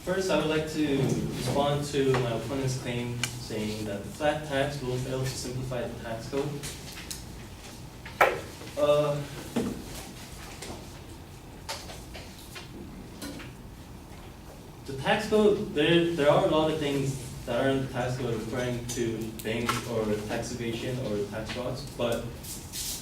First, I would like to respond to my opponent's claim saying that the flat tax will fail to simplify the tax code. The tax code, there are a lot of things that are in the tax code referring to banks or tax evasion or tax frauds, but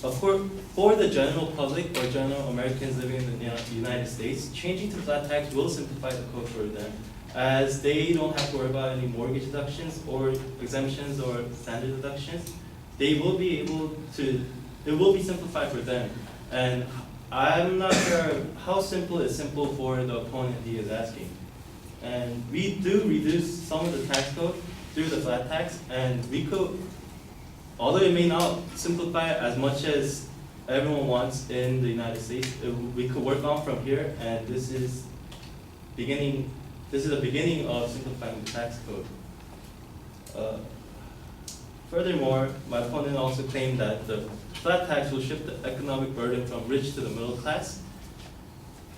of course, for the general public or general Americans living in the United States, changing to flat tax will simplify the code for them, as they don't have to worry about any mortgage deductions or exemptions or standard deductions. They will be able to, it will be simplified for them. And I'm not sure how simple is simple for the opponent he is asking. And we do reduce some of the tax code through the flat tax, and we could, although it may not simplify it as much as everyone wants in the United States, we could work on from here, and this is the beginning of simplifying the tax code. Furthermore, my opponent also claimed that the flat tax will shift the economic burden from rich to the middle class.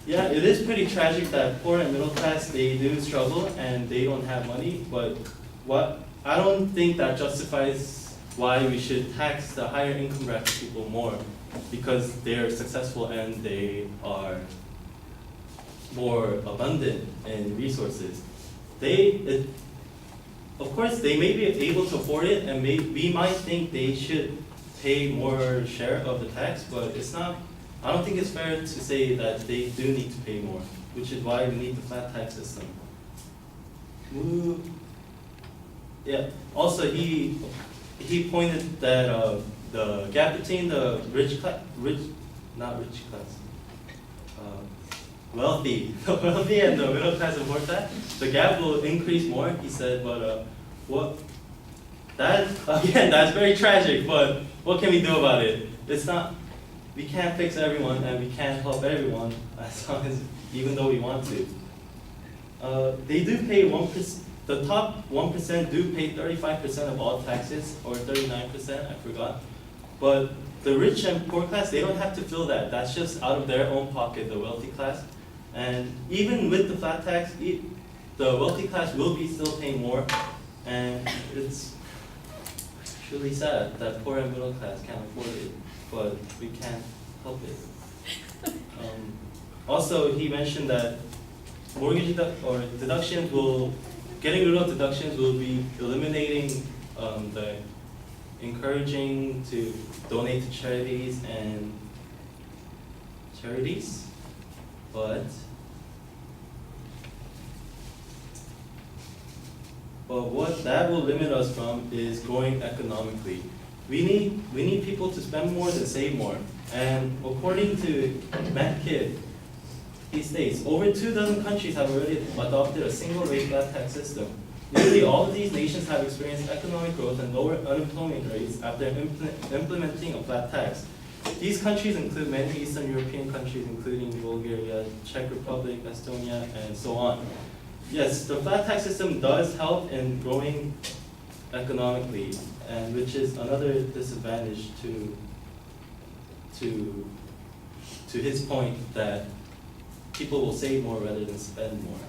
Yeah, it is pretty tragic that poor and middle class, they do struggle and they don't have money, but I don't think that justifies why we should tax the higher income bracket people more, because they're successful and they are more abundant in resources. Of course, they may be able to afford it, and we might think they should pay more share of the tax, but it's not. I don't think it's fair to say that they do need to pay more, which is why we need the flat tax system. Yeah. Also, he pointed that the gap between the wealthy and the middle class and poor class, the gap will increase more. He said, but that's very tragic. But what can we do about it? It's not. We can't fix everyone, and we can't help everyone as long as, even though we want to. They do pay 1%. The top 1% do pay 35% of all taxes, or 39%, I forgot. But the rich and poor class, they don't have to feel that. That's just out of their own pocket, the wealthy class. And even with the flat tax, the wealthy class will be still paying more. And it's truly sad that poor and middle class can't afford it, but we can't help it. Also, he mentioned that mortgage deductions getting rid of deductions will be eliminating the encouraging to donate to charities, but what that will limit us from is growing economically. We need people to spend more than save more. And according to Matt Kidd, he states, over 24 countries have already adopted a single rate flat tax system. Nearly all of these nations have experienced economic growth and lower unemployment rates after implementing a flat tax. These countries include many Eastern European countries, including Bulgaria, Czech Republic, Estonia, and so on. Yes, the flat tax system does help in growing economically, and which is another disadvantage to his point that people will save more rather than spend more.